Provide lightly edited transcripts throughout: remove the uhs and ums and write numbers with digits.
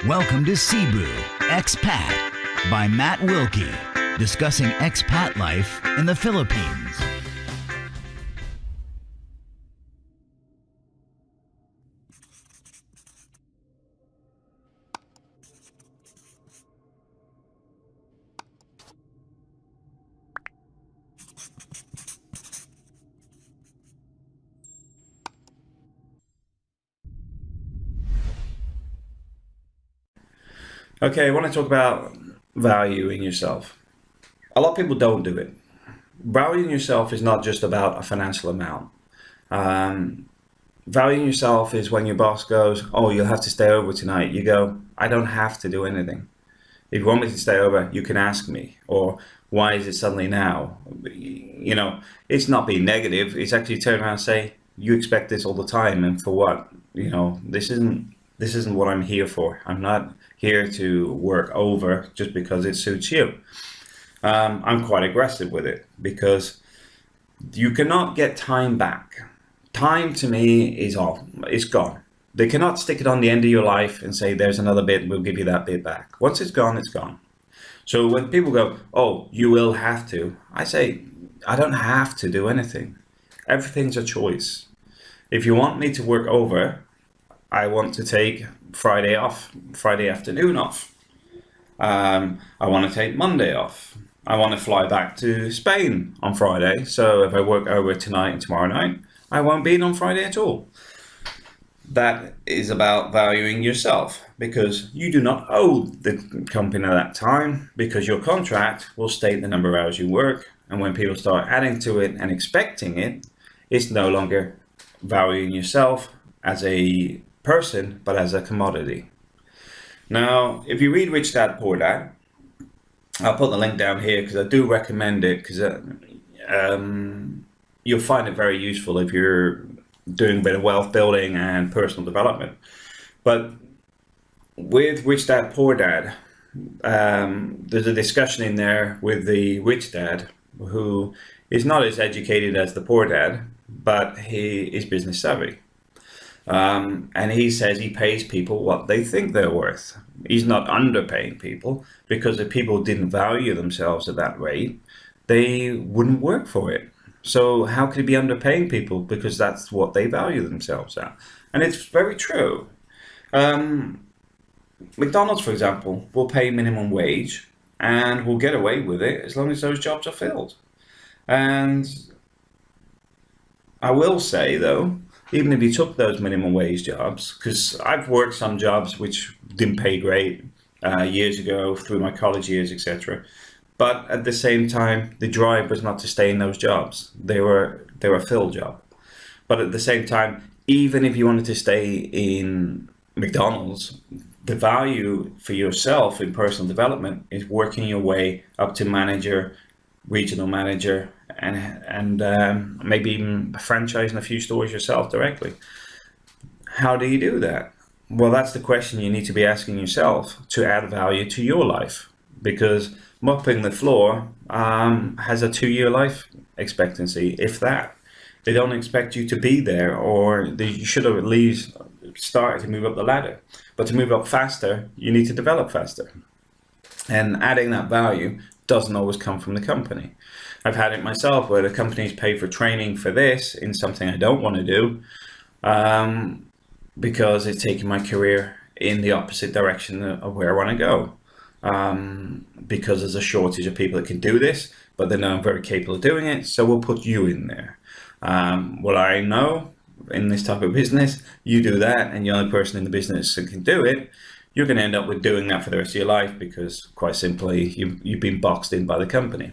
Welcome to Cebu, Expat by Matt Wilkie, discussing expat life in the Philippines. Okay, I want to talk about valuing yourself. A lot of people don't do it. Valuing yourself is not just about a financial amount. Um, Valuing yourself is when your boss goes, "Oh, you'll have to stay over tonight." You go, "I don't have to do anything. If you want me to stay over, you can ask me." Or, "Why is it suddenly now?" It's not being negative. It's actually turn around and say, "You expect this all the time, and for what? This isn't what I'm here for. I'm not here to work over just because it suits you." I'm quite aggressive with it because you cannot get time back. Time to me is off. It's gone. They cannot stick it on the end of your life and say, "There's another bit, we'll give you that bit back." Once it's gone, it's gone. So when people go, "Oh, you will have to," I say, I don't have to do anything. Everything's a choice. If you want me to work over, I want to take Friday off, Friday afternoon off. I want to take Monday off. I want to fly back to Spain on Friday. So if I work over tonight and tomorrow night, I won't be in on Friday at all. That is about valuing yourself, because you do not owe the company that time, because your contract will state the number of hours you work. And when people start adding to it and expecting it, it's no longer valuing yourself as a person, but as a commodity. Now, if you read Rich Dad Poor Dad, I'll put the link down here because I do recommend it, because you'll find it very useful if you're doing a bit of wealth building and personal development. But with Rich Dad Poor Dad, there's a discussion in there with the rich dad who is not as educated as the poor dad, but he is business savvy. And he says he pays people what they think they're worth. He's not underpaying people, because if people didn't value themselves at that rate, they wouldn't work for it. So how could he be underpaying people? Because that's what they value themselves at. And it's very true. McDonald's, for example, will pay minimum wage and will get away with it as long as those jobs are filled. And I will say, though, even if you took those minimum wage jobs, because I've worked some jobs which didn't pay great years ago through my college years, etc. But at the same time, the drive was not to stay in those jobs. They were a fill job. But at the same time, even if you wanted to stay in McDonald's, the value for yourself in personal development is working your way up to manager, regional manager, and maybe even franchising a few stores yourself directly. How do you do that? Well, that's the question you need to be asking yourself to add value to your life, because mopping the floor has a 2-year life expectancy, if that. They don't expect you to be there, or you should have at least started to move up the ladder. But to move up faster, you need to develop faster. And adding that value doesn't always come from the company. I've had it myself where the companies pay for training for this in something I don't want to do, because it's taking my career in the opposite direction of where I want to go. Because there's a shortage of people that can do this, but they know I'm very capable of doing it, so we'll put you in there. Well, I know in this type of business, you do that and you're the only person in the business that can do it, you're going to end up with doing that for the rest of your life, because quite simply you've been boxed in by the company.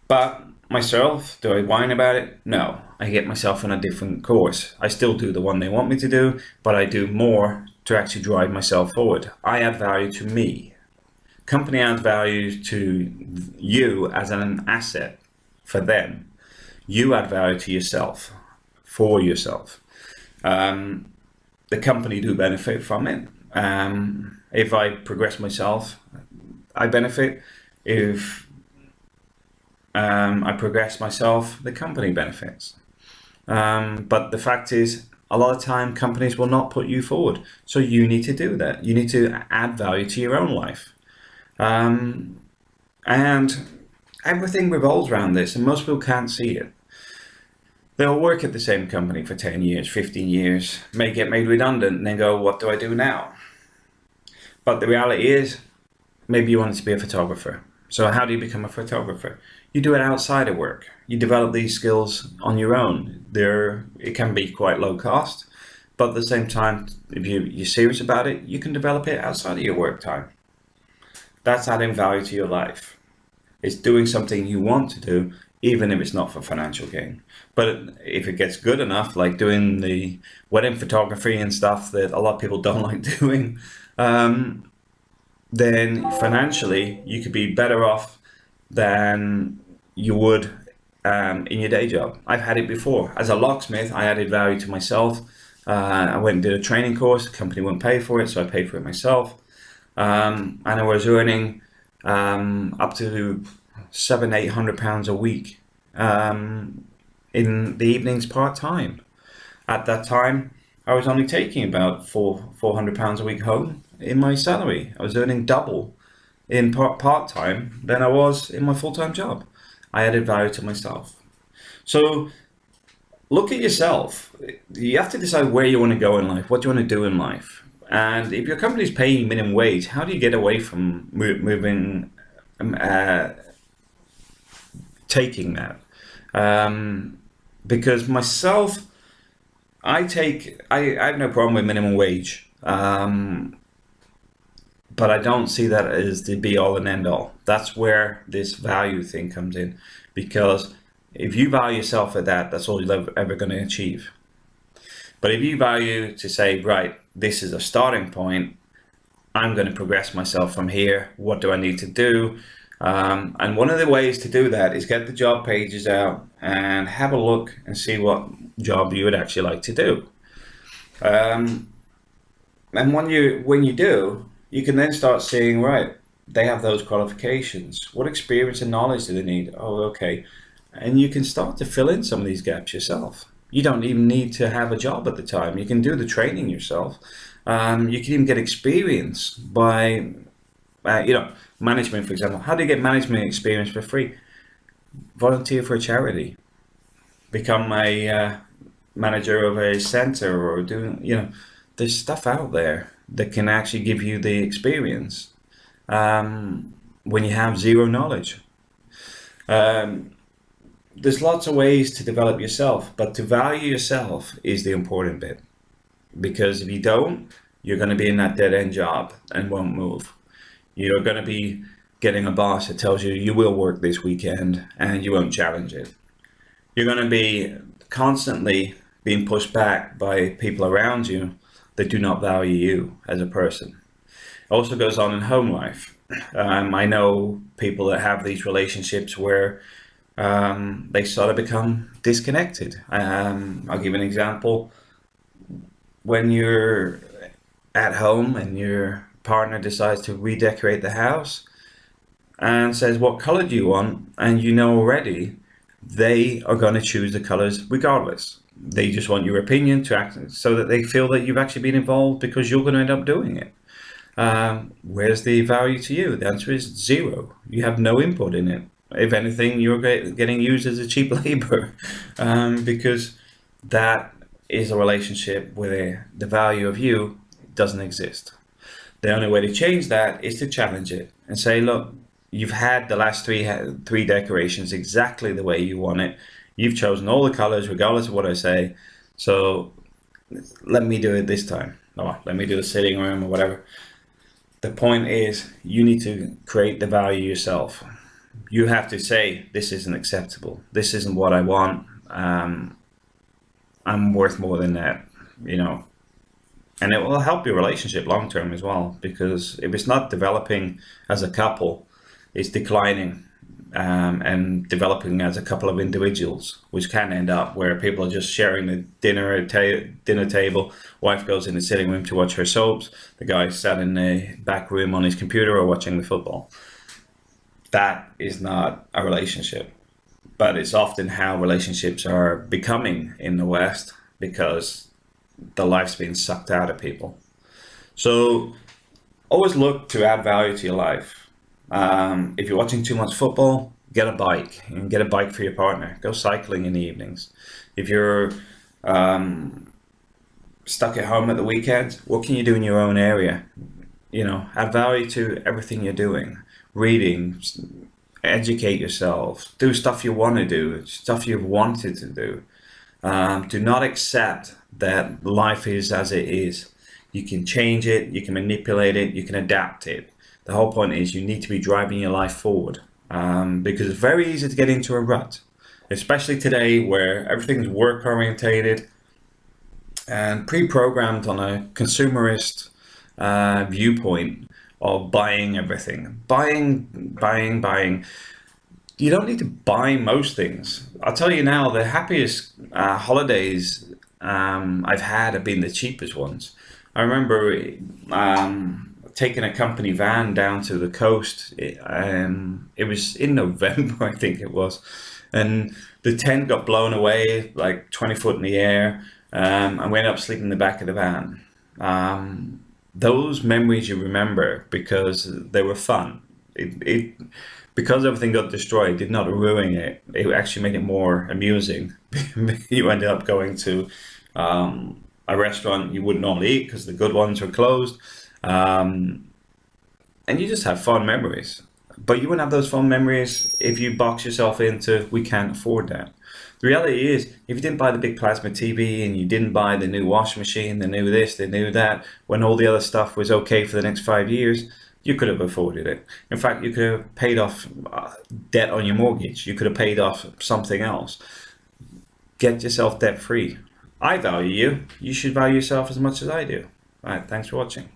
But myself, do I whine about it? No, I get myself on a different course. I still do the one they want me to do, but I do more to actually drive myself forward. I add value to me. Company adds value to you as an asset for them. You add value to yourself, for yourself. The company do benefit from it. If I progress myself, I benefit. If I progress myself, the company benefits. But the fact is, a lot of time companies will not put you forward. So you need to do that. You need to add value to your own life. And everything revolves around this, and most people can't see it. They'll work at the same company for 10 years, 15 years, may get made redundant, and then go, what do I do now? But the reality is, maybe you wanted to be a photographer. So how do you become a photographer? You do it outside of work. You develop these skills on your own. It can be quite low cost, but at the same time, if you're serious about it, you can develop it outside of your work time. That's adding value to your life. It's doing something you want to do, even if it's not for financial gain. But if it gets good enough, like doing the wedding photography and stuff that a lot of people don't like doing, then financially you could be better off than you would in your day job. I've had it before. As a locksmith, I added value to myself. I went and did a training course. The company wouldn't pay for it, so I paid for it myself. And I was earning up to £700-800 a week in the evenings part-time. At that time, I was only taking about £400 a week home in my salary. I was earning double in part-time than I was in my full-time job. I added value to myself. So look at yourself. You have to decide where you want to go in life, what you want to do in life. And if your company is paying minimum wage, how do you get away from moving, taking that? Because myself, I have no problem with minimum wage, but I don't see that as the be all and end all. That's where this value thing comes in, because if you value yourself at that, that's all you're ever going to achieve. But if you value to say, right, this is a starting point, I'm going to progress myself from here. What do I need to do? And one of the ways to do that is get the job pages out and have a look and see what job you would actually like to do. And when you do, you can then start seeing, right, they have those qualifications. What experience and knowledge do they need? Oh, okay. And you can start to fill in some of these gaps yourself. You don't even need to have a job at the time. You can do the training yourself. You can even get experience by, management, for example. How do you get management experience for free? Volunteer for a charity. Become a manager of a center, or there's stuff out there that can actually give you the experience when you have zero knowledge. There's lots of ways to develop yourself, but to value yourself is the important bit. Because if you don't, you're going to be in that dead-end job and won't move. You're going to be getting a boss that tells you you will work this weekend and you won't challenge it. You're going to be constantly being pushed back by people around you that do not value you as a person. It also goes on in home life. I know people that have these relationships where they sort of become disconnected. I'll give an example. When you're at home and your partner decides to redecorate the house and says, what color do you want? And you know already they are going to choose the colors regardless. They just want your opinion to act so that they feel that you've actually been involved because you're going to end up doing it. Where's the value to you? The answer is zero. You have no input in it. If anything, you're getting used as a cheap labor because that is a relationship where the value of you doesn't exist. The only way to change that is to challenge it and say, look, you've had the last three decorations exactly the way you want it. You've chosen all the colors regardless of what I say. So let me do it this time. Or let me do the sitting room or whatever. The point is you need to create the value yourself. You have to say, this isn't acceptable. This isn't what I want. I'm worth more than that, and it will help your relationship long term as well, because if it's not developing as a couple, it's declining and developing as a couple of individuals, which can end up where people are just sharing the dinner table. Wife goes in the sitting room to watch her soaps. The guy sat in the back room on his computer or watching the football. That is not a relationship. But it's often how relationships are becoming in the West, because the life's being sucked out of people. So always look to add value to your life. If you're watching too much football, get a bike and get a bike for your partner. Go cycling in the evenings. If you're stuck at home at the weekend, what can you do in your own area? You know, add value to everything you're doing. Reading, educate yourself, do stuff you want to do, stuff you've wanted to do. Do not accept that life is as it is. You can change it, you can manipulate it, you can adapt it. The whole point is you need to be driving your life forward, because it's very easy to get into a rut, especially today where everything's work orientated and pre-programmed on a consumerist viewpoint of buying everything. Buying. You don't need to buy most things. I'll tell you now, the happiest holidays I've had have been the cheapest ones. I remember taking a company van down to the coast. It was in November, I think it was, and the tent got blown away like 20 foot in the air, and we ended up sleeping in the back of the van. Those memories you remember because they were fun. Because everything got destroyed, did not ruin it. It actually made it more amusing. You ended up going to a restaurant you wouldn't normally eat because the good ones were closed, and you just have fun memories. But you wouldn't have those fun memories if you box yourself into, we can't afford that. The reality is, if you didn't buy the big plasma TV and you didn't buy the new washing machine, the new this, the new that, when all the other stuff was okay for the next 5 years, you could have afforded it. In fact, you could have paid off debt on your mortgage. You could have paid off something else. Get yourself debt free. I value you. You should value yourself as much as I do. All right, thanks for watching.